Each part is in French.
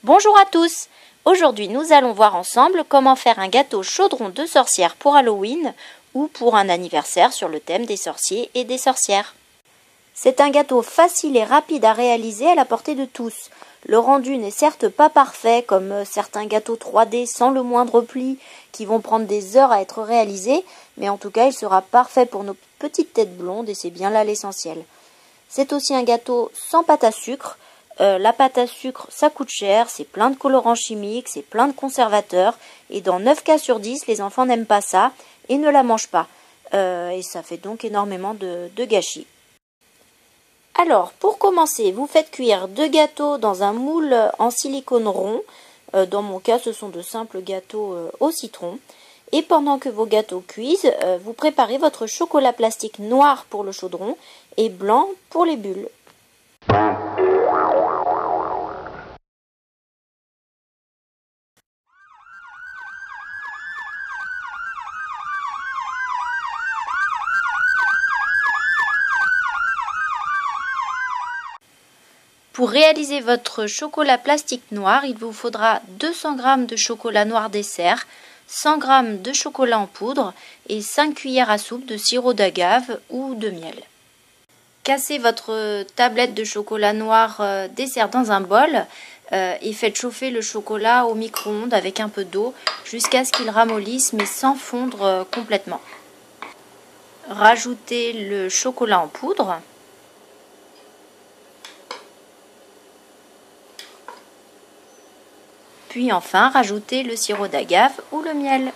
Bonjour à tous! Aujourd'hui, nous allons voir ensemble comment faire un gâteau chaudron de sorcière pour Halloween ou pour un anniversaire sur le thème des sorciers et des sorcières. C'est un gâteau facile et rapide à réaliser à la portée de tous. Le rendu n'est certes pas parfait comme certains gâteaux 3D sans le moindre pli qui vont prendre des heures à être réalisés, mais en tout cas il sera parfait pour nos petites têtes blondes et c'est bien là l'essentiel. C'est aussi un gâteau sans pâte à sucre. La pâte à sucre, ça coûte cher, c'est plein de colorants chimiques, c'est plein de conservateurs. Et dans 9 cas sur 10, les enfants n'aiment pas ça et ne la mangent pas. Et ça fait donc énormément de gâchis. Alors, pour commencer, vous faites cuire 2 gâteaux dans un moule en silicone rond. Dans mon cas, ce sont de simples gâteaux au citron. Et pendant que vos gâteaux cuisent, vous préparez votre chocolat plastique noir pour le chaudron et blanc pour les bulles. Pour réaliser votre chocolat plastique noir, il vous faudra 200 g de chocolat noir dessert, 100 g de chocolat en poudre et 5 cuillères à soupe de sirop d'agave ou de miel. Cassez votre tablette de chocolat noir dessert dans un bol et faites chauffer le chocolat au micro-ondes avec un peu d'eau jusqu'à ce qu'il ramollisse mais sans fondre complètement. Rajoutez le chocolat en poudre. Puis enfin, rajoutez le sirop d'agave ou le miel.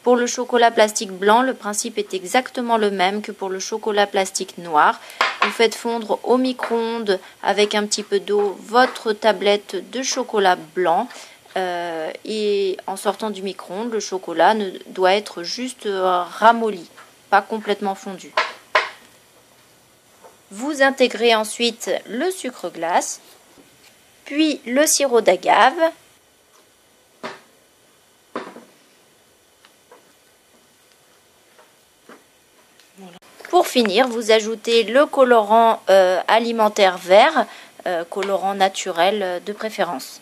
Pour le chocolat plastique blanc, le principe est exactement le même que pour le chocolat plastique noir. Vous faites fondre au micro-ondes avec un petit peu d'eau votre tablette de chocolat blanc et en sortant du micro-ondes, le chocolat doit être juste ramolli, pas complètement fondu. Vous intégrez ensuite le sucre glace, puis le sirop d'agave. Pour finir, vous ajoutez le colorant alimentaire vert, colorant naturel de préférence.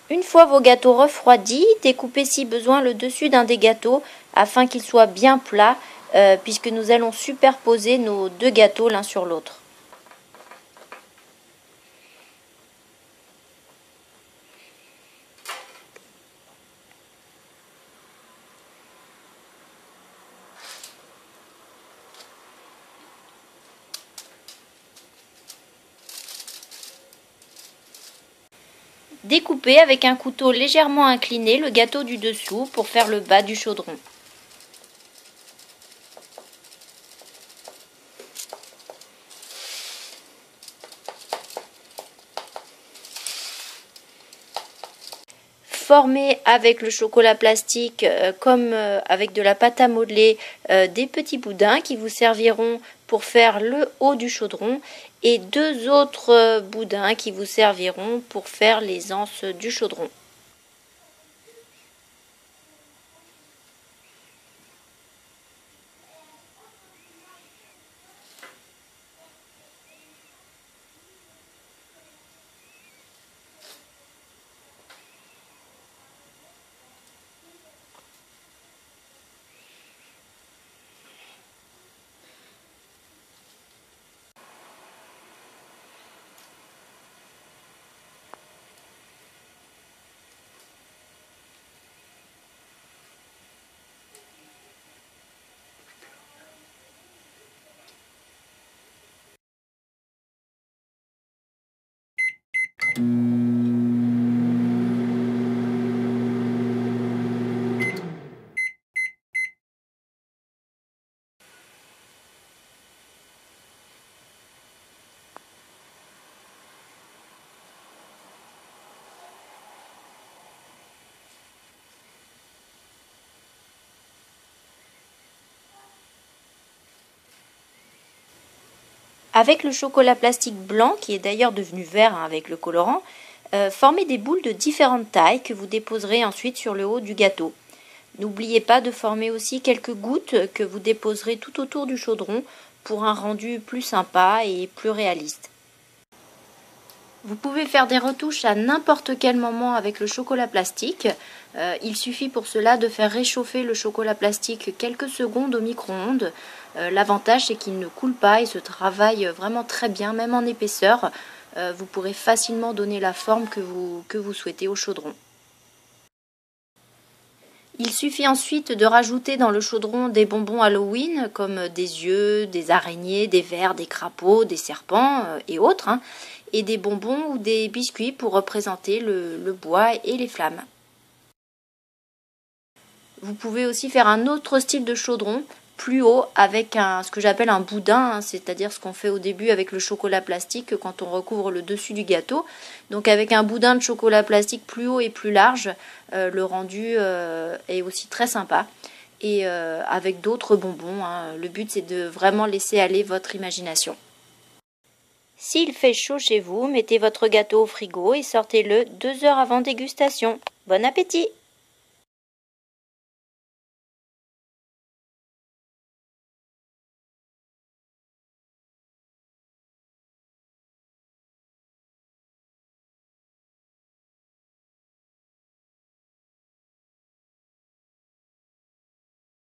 Une fois vos gâteaux refroidis, découpez si besoin le dessus d'un des gâteaux afin qu'il soit bien plat puisque nous allons superposer nos 2 gâteaux l'un sur l'autre. Découpez avec un couteau légèrement incliné le gâteau du dessous pour faire le bas du chaudron. former avec le chocolat plastique comme avec de la pâte à modeler des petits boudins qui vous serviront pour faire le haut du chaudron et 2 autres boudins qui vous serviront pour faire les anses du chaudron. Avec le chocolat plastique blanc, qui est d'ailleurs devenu vert avec le colorant, formez des boules de différentes tailles que vous déposerez ensuite sur le haut du gâteau. N'oubliez pas de former aussi quelques gouttes que vous déposerez tout autour du chaudron pour un rendu plus sympa et plus réaliste. Vous pouvez faire des retouches à n'importe quel moment avec le chocolat plastique. Il suffit pour cela de faire réchauffer le chocolat plastique quelques secondes au micro-ondes. L'avantage c'est qu'il ne coule pas et se travaille vraiment très bien, même en épaisseur. Vous pourrez facilement donner la forme que vous souhaitez au chaudron. Il suffit ensuite de rajouter dans le chaudron des bonbons Halloween comme des yeux, des araignées, des vers, des crapauds, des serpents et autres, et des bonbons ou des biscuits pour représenter le bois et les flammes. Vous pouvez aussi faire un autre style de chaudron plus haut avec ce que j'appelle un boudin, c'est-à-dire ce qu'on fait au début avec le chocolat plastique quand on recouvre le dessus du gâteau. Donc avec un boudin de chocolat plastique plus haut et plus large, le rendu est aussi très sympa. Et avec d'autres bonbons, le but c'est de vraiment laisser aller votre imagination. S'il fait chaud chez vous, mettez votre gâteau au frigo et sortez-le 2 heures avant dégustation. Bon appétit!